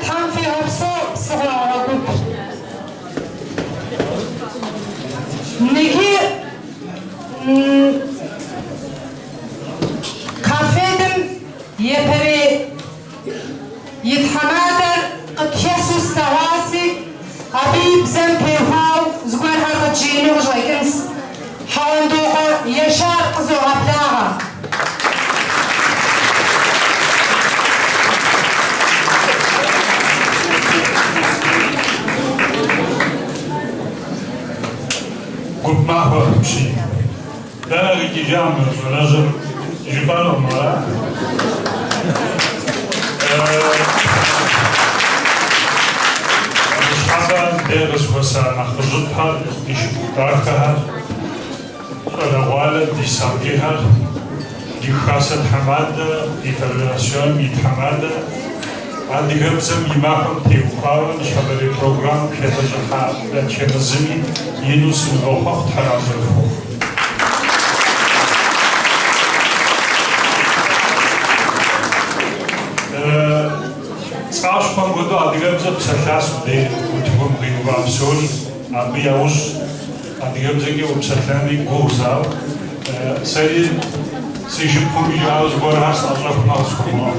تام في عبسو صغار أقول نجي كافيدم يبري يتحمادر قد يسوس تواسي حبيب زنبي هاو زغوان هرجيني وجايكنس حاندوها يشار قزو غبلاغا قلت ما هو شيء لا أريد جامع ولازم جبال مرة أصحابا درس وسا نخرجتها يشبكها الأوالد دي سابقها دي خاصة حمادة دي فدراسيون يتحمادة عندي قبزم يماكم تيوخاون شبه البروغرام كتجحا لتشمزمي ينوس الوقت حرازه سعاش بانقودو عندي قبزم بسلاس بدي وتقوم قيوبا بسول عبي يوش عندي قبزم وبسلاني قوزاو سيدي سيشبكم يجاوز بورهاس أجرب ناسكم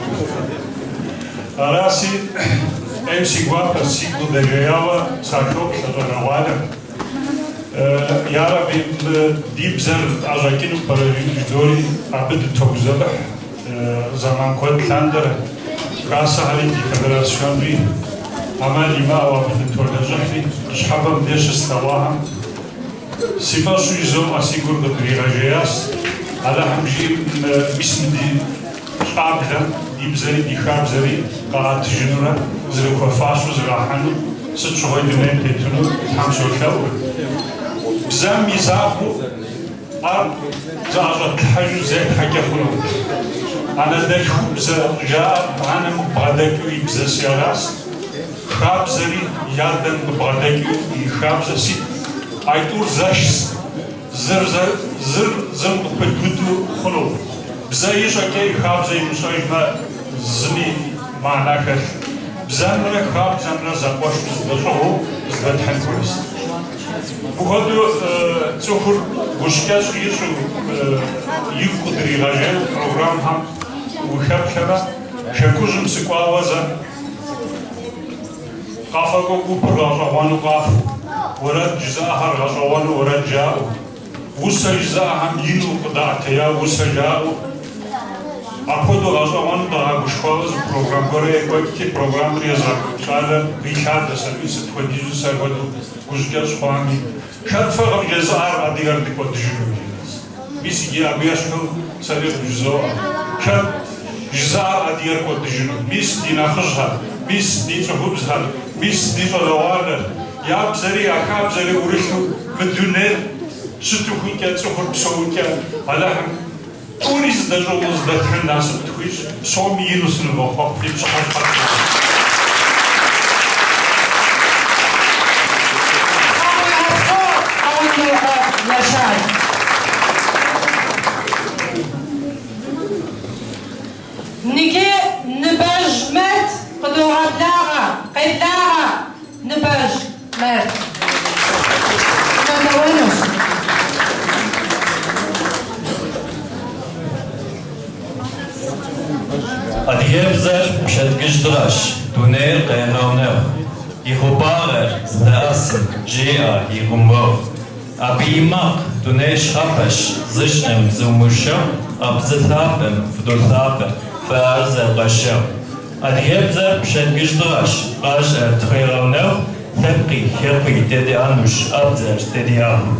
راسي امسي قوات السيكو دجاجة ساكوك شغالة يا ربي ديب زر عجاكينو بريدوري عبد التوزبح زمان كود لاندر راسا هالي دي فدراسيون بي عمالي ما وعبد التوزبحي شحبا مديش استواهم سيفا سويزو اسيكور بدريغاجياس على حمجي بسم دي شعبلا يبزري يخاب زري قاعد تجنورا زري كفاشو زراحانو ست شهور دنيا تيتونو تامشو كاو بزام يزاقو أر زاجة تحجو زيت حاجة خلو أنا داكو بزا جاء أنا مبغداكو يبزا سياراس خاب زري يادن مبغداكو يخاب زري أيتور زاشس زر مبغداكو خلو بزايش أكيد خاب زي مسوينا زني معنا كر بزامنا خاب زامنا زقوش بزدشوا زدتحن كويس بخدو تأخر وشكاش يشو يقدر يغير برنامج هم وخاب شبا شكوزم سكوا وزن قافكو كوبر راجوانو قاف ورد جزاها راجوانو ورد جاو وسا جزاها هم ينو قدعتيا وسا جاو Apodul azaman daha güçlü program göre koyki program riyazak şöyle rihada servisi tüketicisi serveti güçlü falan şart farklı cezar adigar dikkat düşünüyoruz. Biz ya biaşkın servis ceza şart cezar adigar dikkat düşünüyoruz. Biz dinahızlar, biz dinahubzlar, biz dinahlarlar. Ya bizleri akab bizleri uğraşıyor ve dünler sütü hükümet sohbet sohbet Allah'ım Tourist da jogos da tendance de Twitch, só minus no vou pedir só para نيجي نبج مات قدوها بلاغة قيدلاغة نبج مات ما وينوش Adiyebzer przedgizdrash, tunel qehnavnev, ihubarer zdaasn, jia ihumov, abimak tunel shchapesh, zishnem zumushav, abzithapem, vdulthapem, fearzer qashav. Adiyebzer przedgizdrash, qasher tchiravnev, tepqi dedi anush, abzer dedi ahu.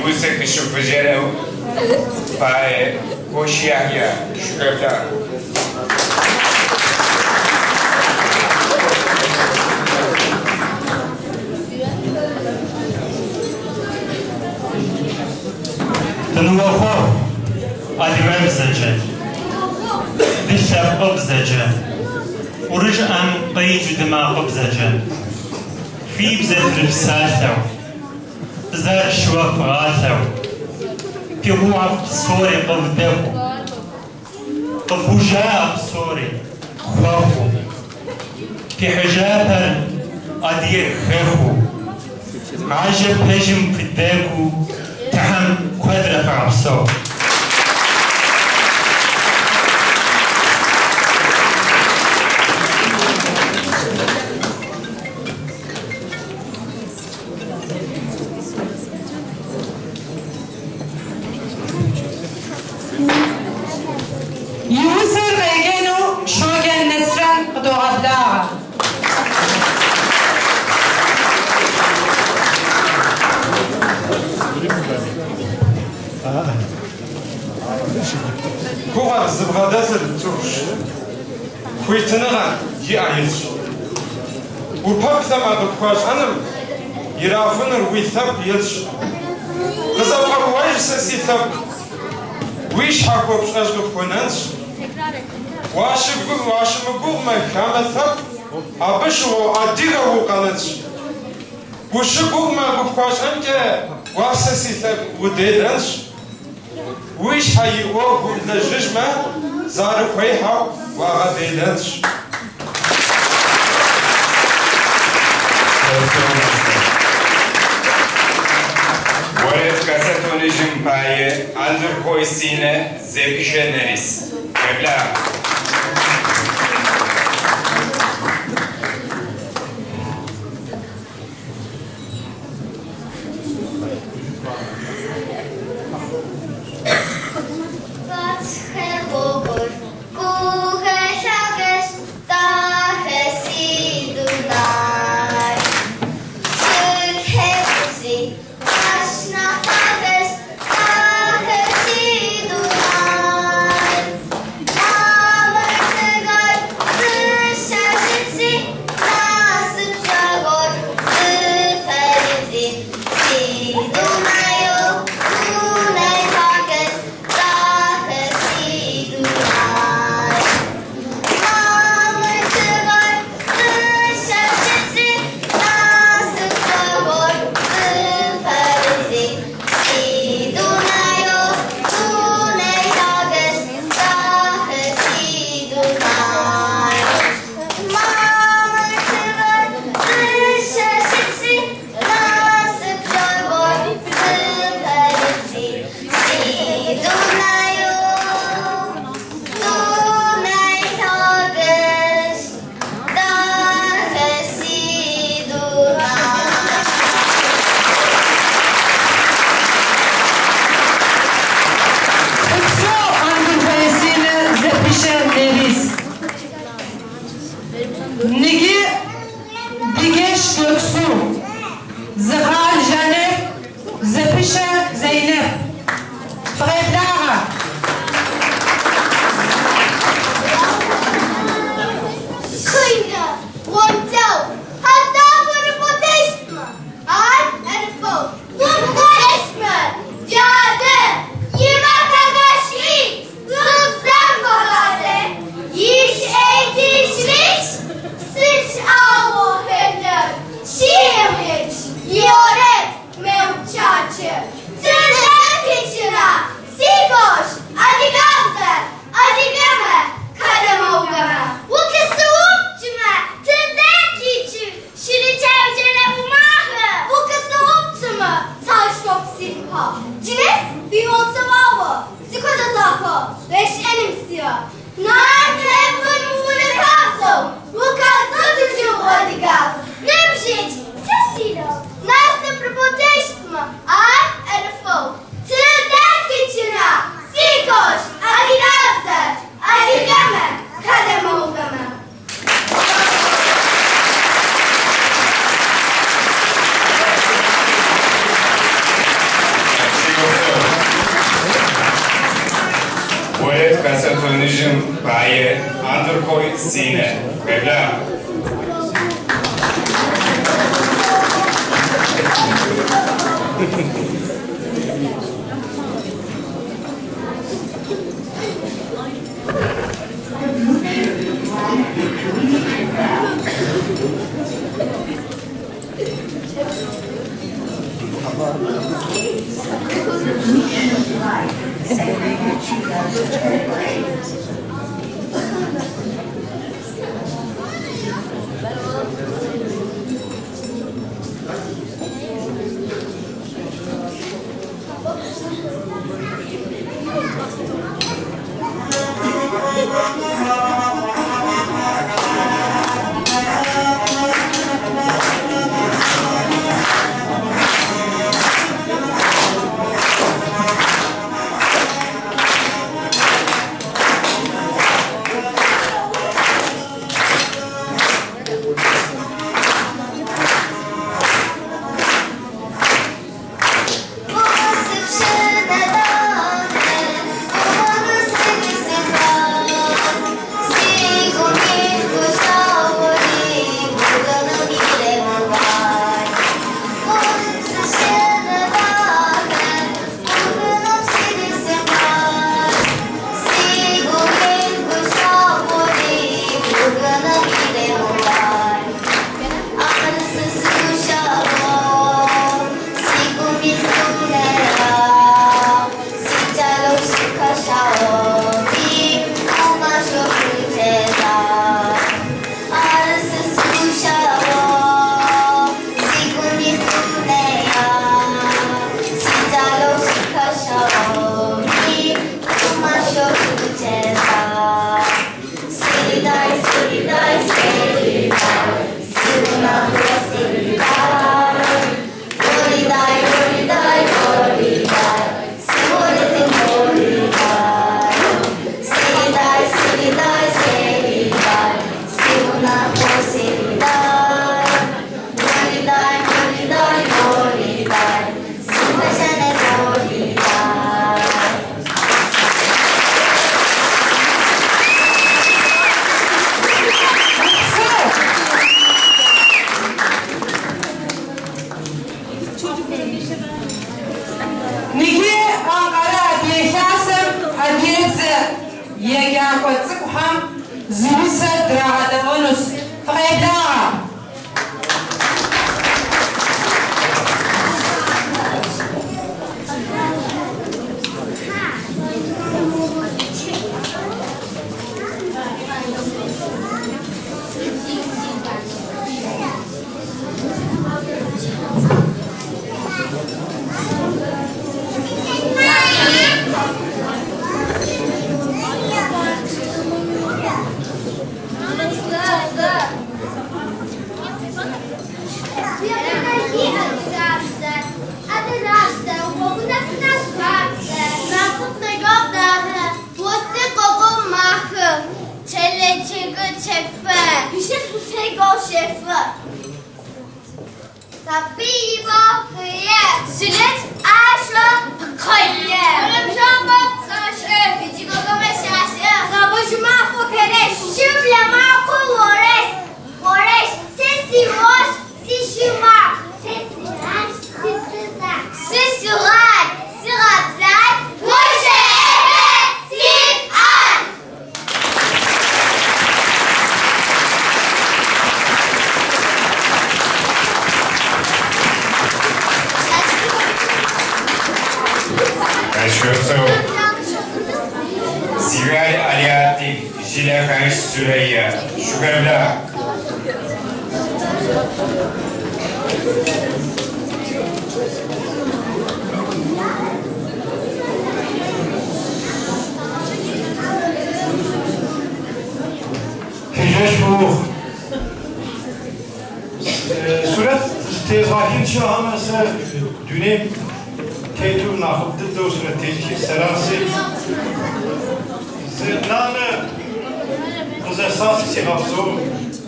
Você que se fizeram para Oxiária, escrever. Tanıvaqo, adivem zece, dişab zece, uruj am qeyj dimaqab zece, fi bzetrib saltav, زر شوف غاثو في موعف سوري قلدهو قفوجاء سوري خوفو في حجابا أدير خيخو عجب هجم في الداكو تحم قدرة عبصو يوسف ريجينو شوغن نسران قدوغبلاغا كوغا زبغادات التوش خويتنغا يعيش وباب ثما دكواش أنا يرافن روي ثب يلش قزاوها وايش سسي ثب ويش حكو بشاش دكونانش واش مقوغ ما كامل ثب أبش وعديغا وقالنش وش قوغ ما دكواش أنت واش سسي ثب وديدانش ويش هيوه للجمع زار خويها وغاديلانش ورد كاساتو نجم باي اندر كويسينة زبيشة نريس قبلا نجي بيجيش يكسو زغال جانب زبيشة زينب فغيبلاغا Kuyna, Wontel, Hadapur Potesma, An and Fo, Esma, Jade, Yimakagashi, Luzamvalade, Yish Eitishlich, Sich Awo Hedler, Shiemich, Yoret, Meuchache, Tildekitchina, Sigosh, Adigamza, Adigama, Kadamaugama. Cines bihotsavawo, zikodatako, leş elimsiyor. Narte pulmule kapso, vukazo tuju odigav. Nemşiç, sesilo, nasta propoteştma, an erfo. Tıldak geçina, sikoş, adigavzer, adigame, kademe ugame. ورد كاساتو نجم باي اندر كويسينة قبلا Nigi Ankara Diyashasım Adiyetze Yegan Kotsuk Ham Zulusa Drahada Onus Faydağa Sivil Aliyati, Jileferş Süreyya, Şükrü'la. Tejeş bu suret tezahir şahanası düne teytür nafıktı da suret tezahir serası zırnanı kız esası sihafsu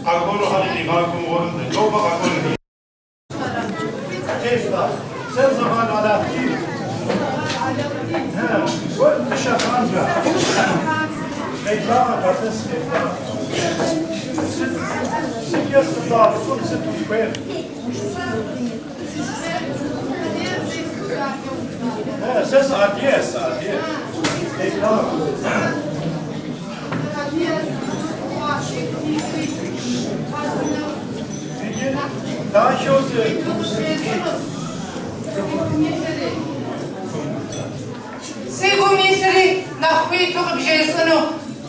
agonu halini vakum olundu topa agonu tezahir sen zaman alati bu dışarıdanca reklama patates reklama Сейчас да, вот это теперь. Ses adiyes, adiyes. Reklam. Peki, daha şey oldu. سيبو ميسري نخوي توق بجيسنو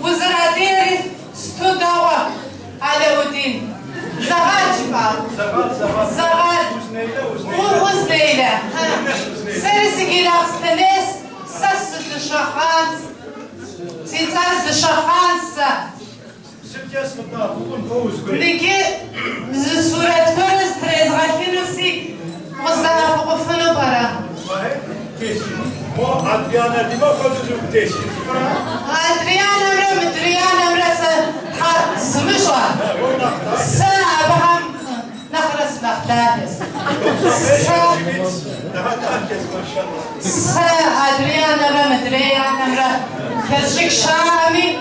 وزراديري ستوداوا على ودين زغال جبال زغال وزنيلة سرسي جيلاس تنس سس الشخانس سيتاز الشخانس نيجي زسورة فرز تريز غاكينوسي وزانا فوقفنو برا Adriana Dima Fadızım tesis. Adriana Adriana سمشوا ساعة بهم نخلص بختارس ساعة أدريانا مدريانا كرشك شامي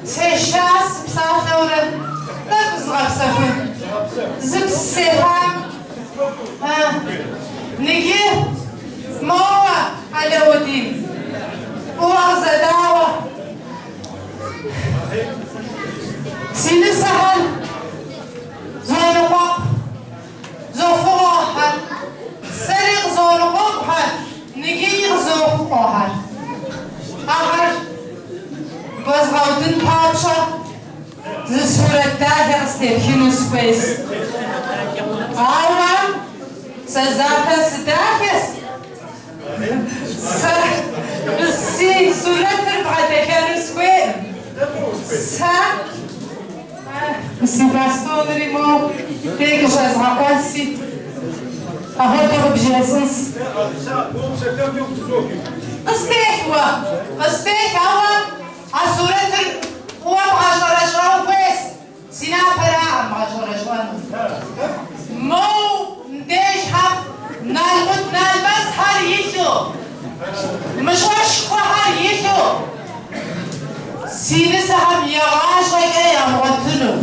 سيشاس بصاحنا ورا لا بزغب سفن زب السيحام نجي موة على ودين وغزة دعوة سيني سهل زونقوق زوفوحل سرق زونقوقحل نجيق زوفوحل آخر بزغودن بابشا زي سورة داهر ستيبكينو سبيس آوان سزاتا سداكس بسي سورة تربعة كانو سبيس سا بسي باستونري مو تيكش أزغاقاسي أهدر بجيسنس استيحوا استيحوا عصورة وابغى شرشوان بس سينا براعم بغى شرشوان مو نديش حق نالبط نالبس هار يشو مشوش هار يشو سيني سحب يغاش ويقى يا مغتنو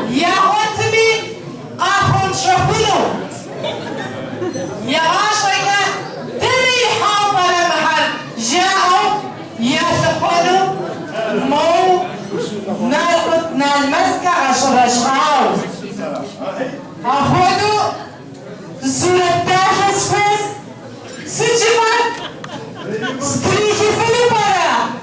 يا غتمي قاحون شهولو يغاش ويقى دمي حاضر محل جاءوا يشقلوا مو نالبط نالمسكة عشر أشغاو أخذوا سورة داخل سفز سجفت ستريكي فليبارا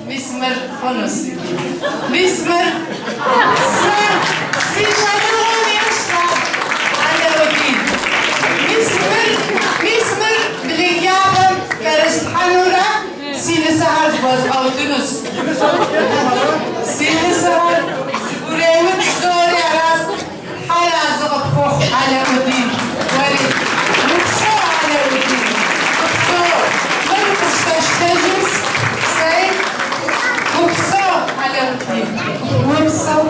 Bismir konusu. Bismir sen sıçradığın yaşlar alevin. Bismir bilgiyadım karıştırılır. Seni sahar bozultunuz. Seni sahar buraya doğru aras hala zıkıp alevin. Böyle mutlu alevin. Mutlu. Ben kuştaştayız. Say. Upso, alevin. Upso.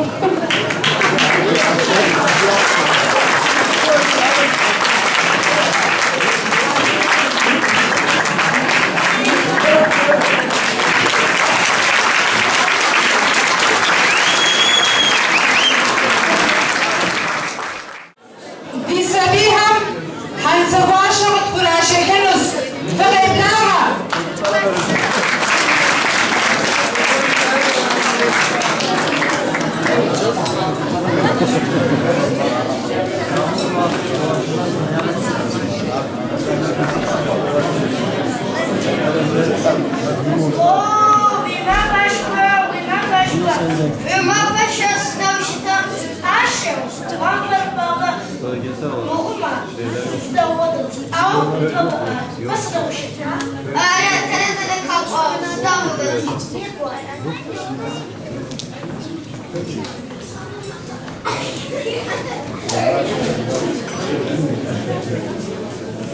بسبيهم هنتباشر تراشيكنوس فغيبناها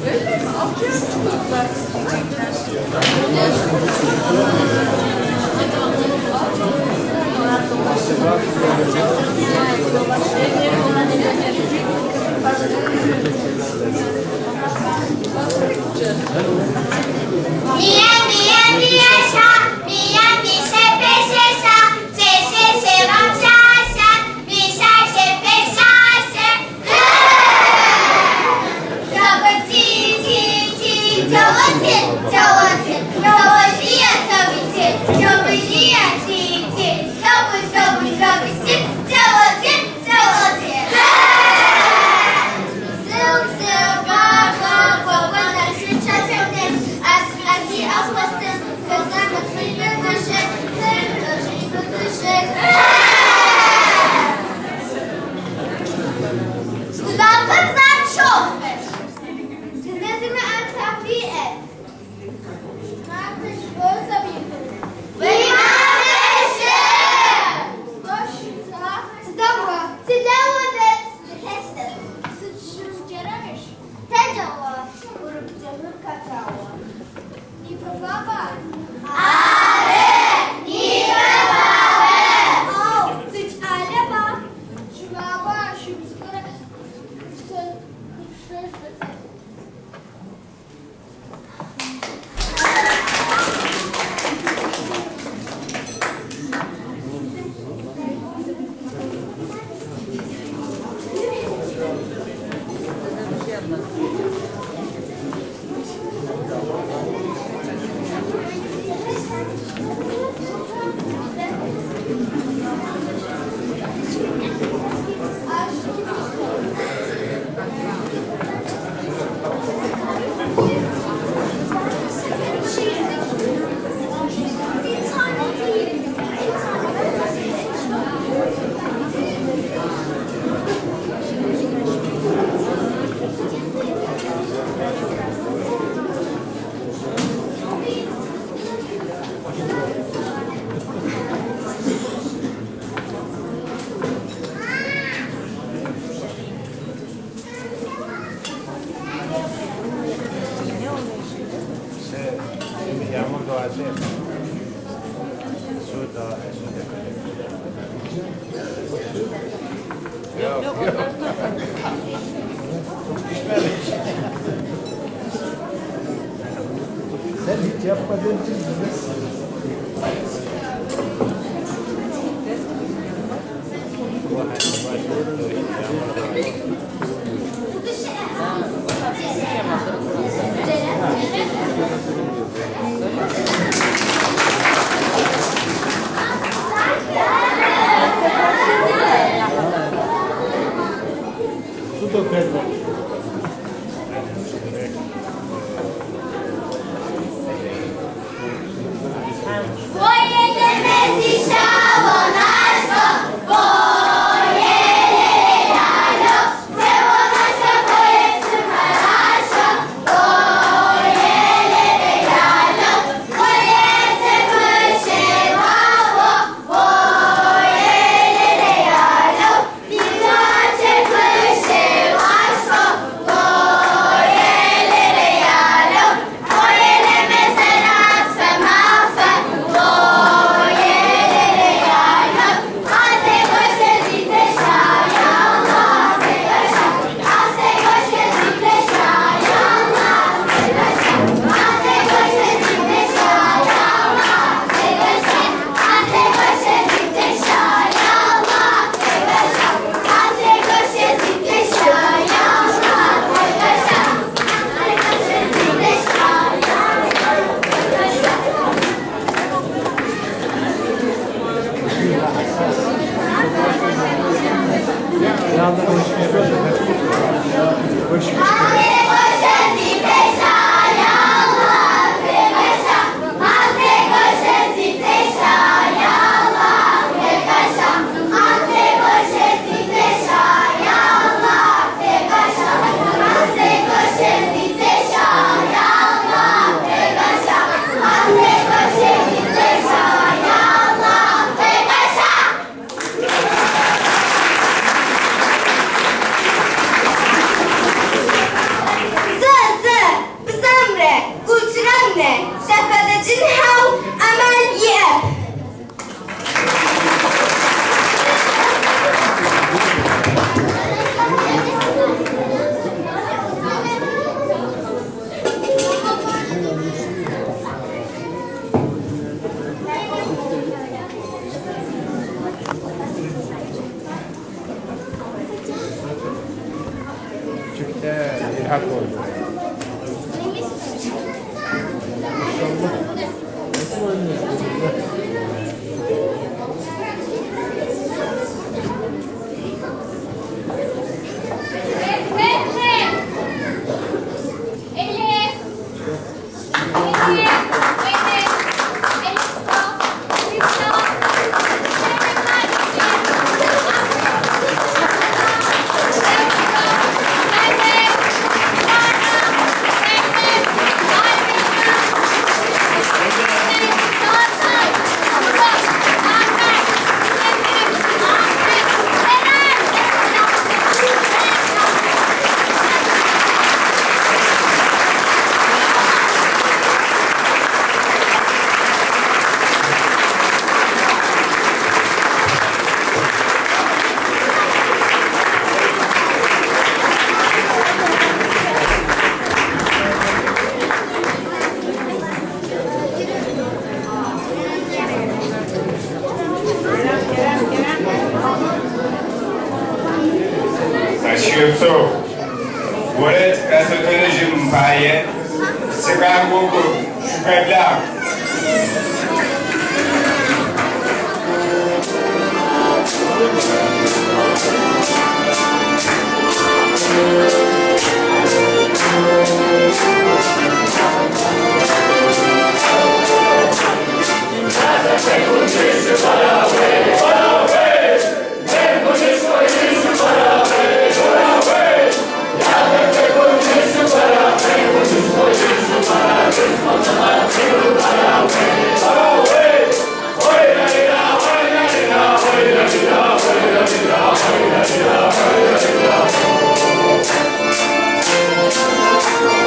Öyle mi? şükürler. Thank you.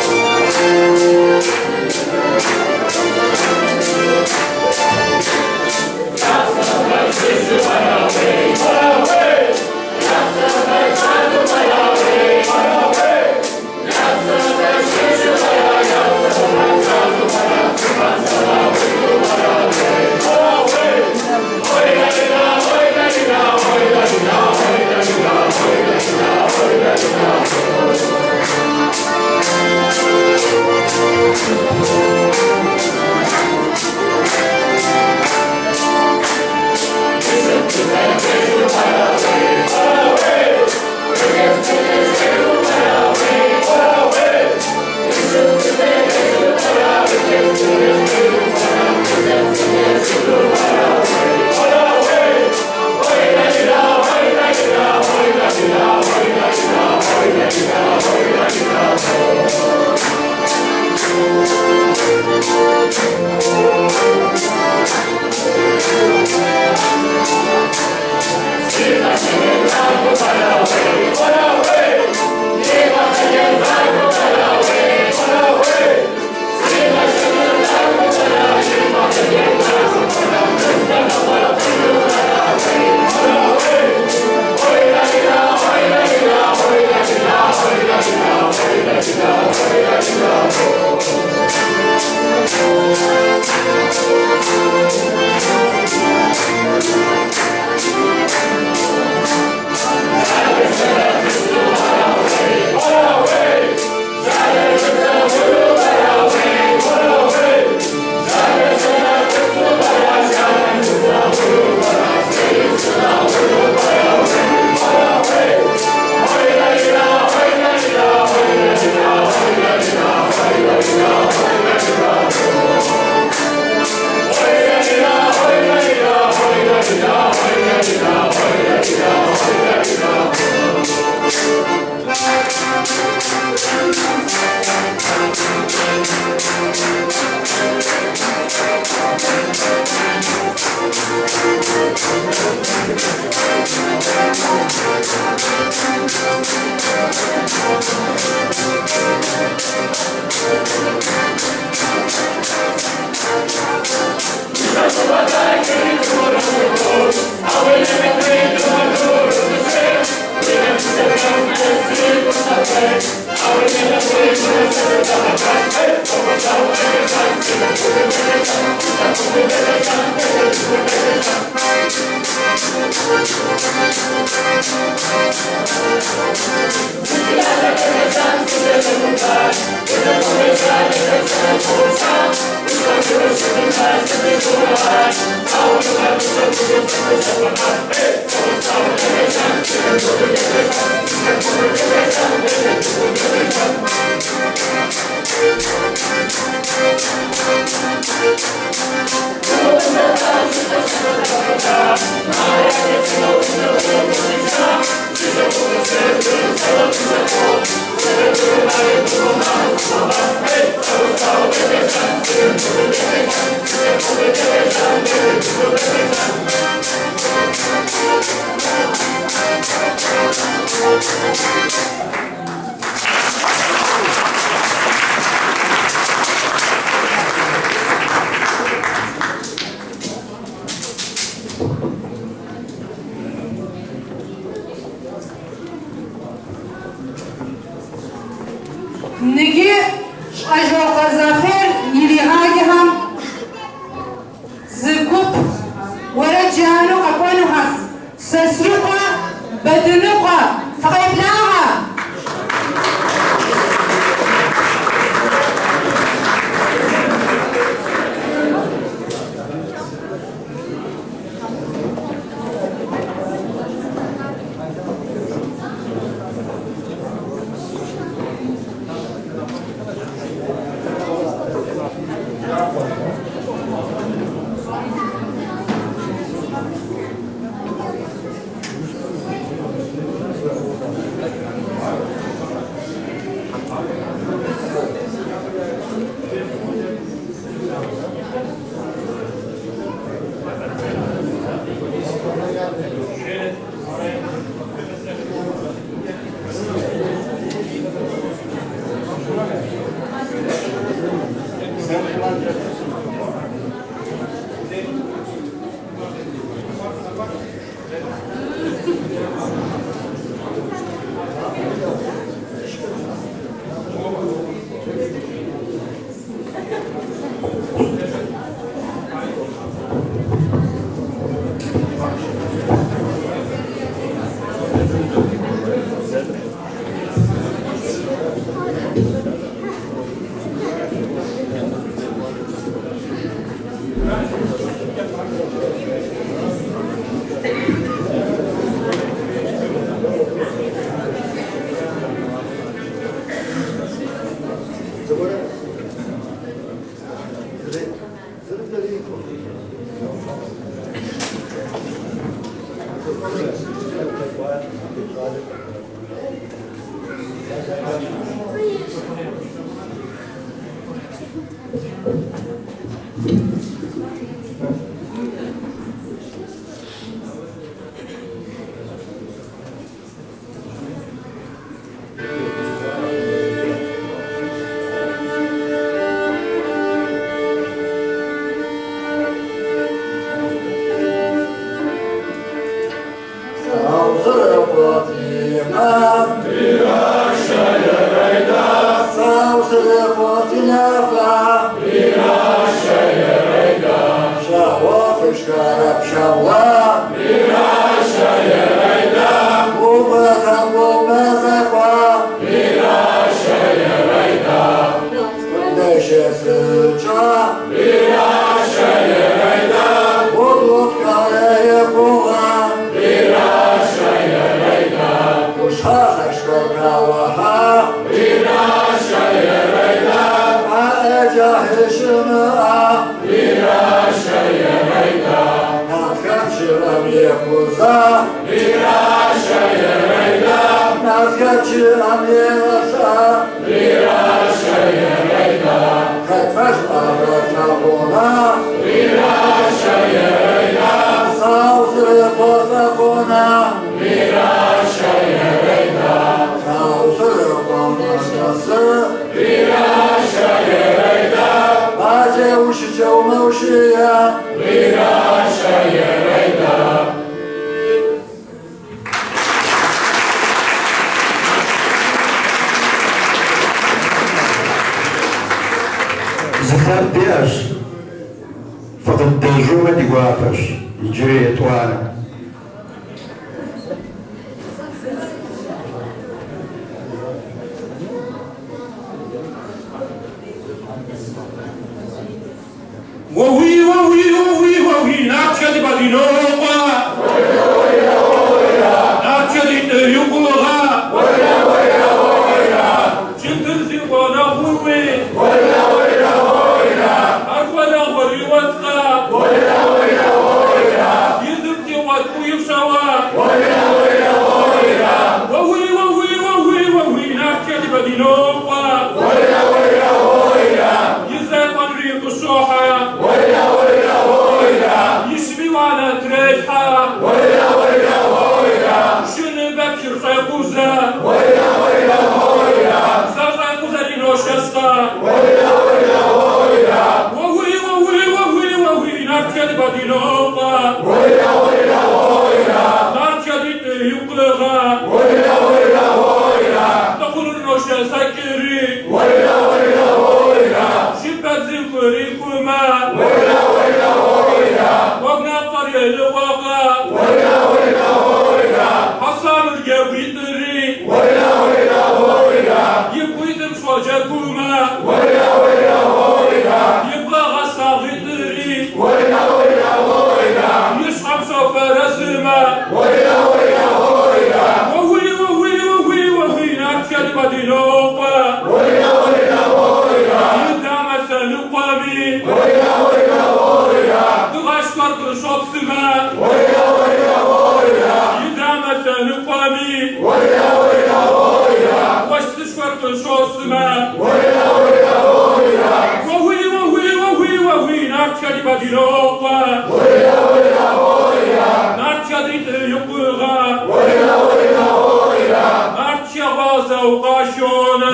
وقاشونه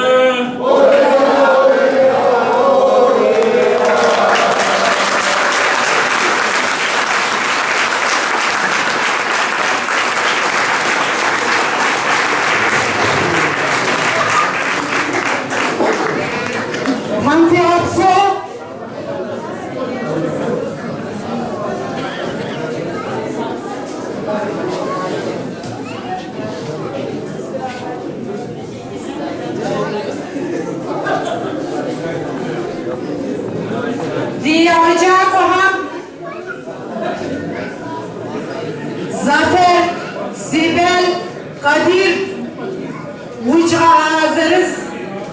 دي وجاكوهم زفر سيبل قدير وجه عازرس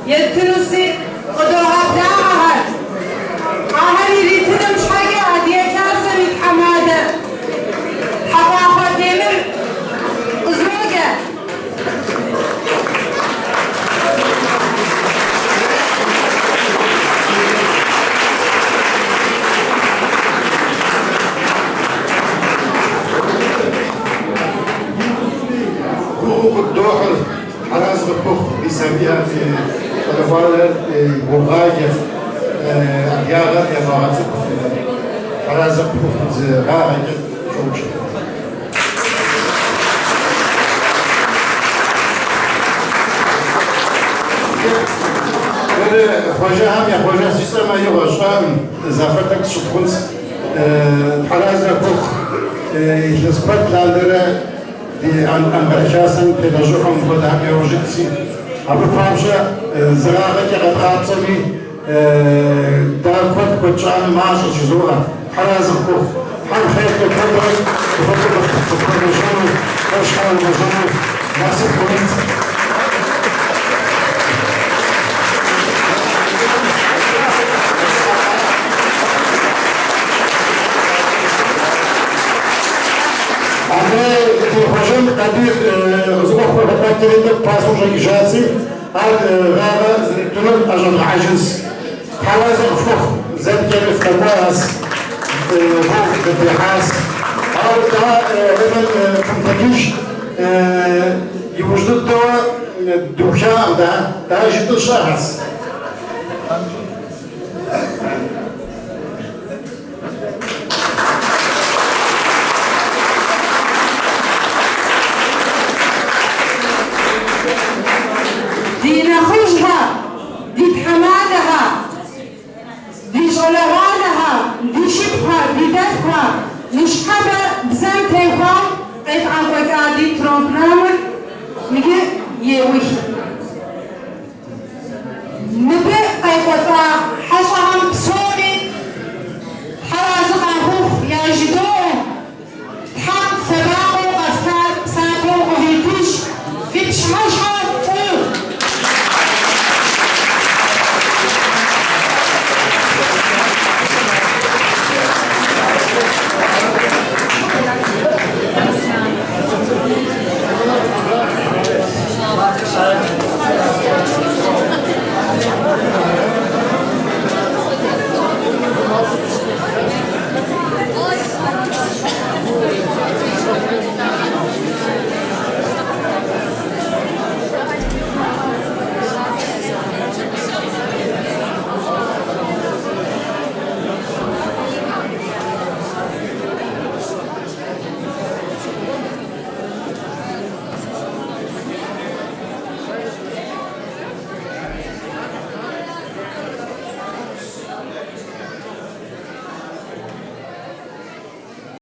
يتنسي قدوها دامها أهل يريتنا مش حاجة عادية كاسر يتحمادة حقاقة ديمر أزوجة حقوق الدوحل حراس الكوخ بيسميها في الفارة بوغاية أبياغة يا مغاتب حراس الكوخ زغاغة شوش خواجه هم يا خواجه سيستم أيها الشام زافتك شكونس حراس الكوخ يثبت لعندنا أنغرشاسن تدرجهم بدها بيوجدسي أبو فامشة زراعة كغطات سمي دا كود كتشان معاش جزورة حراز الكوخ حم خير كتبري وفتر مجنو أشخال مجنو ناسب كويت Hocam kadir zıvah bakterinde pasajı icazı ad gaba tunul ajan aciz حواز الفخ زاد كان في كواس فوق البحاث أو دا لمن كنتكيش يوجد الدواء الدكان دا جد الشخص دي نخوشها دي حمادها دي جلغانها دي شبها دي دفها نشحبها بزن تيخوان قيت عن قادي ترامب نامر نجي يوش نبي قيت حشهم بسو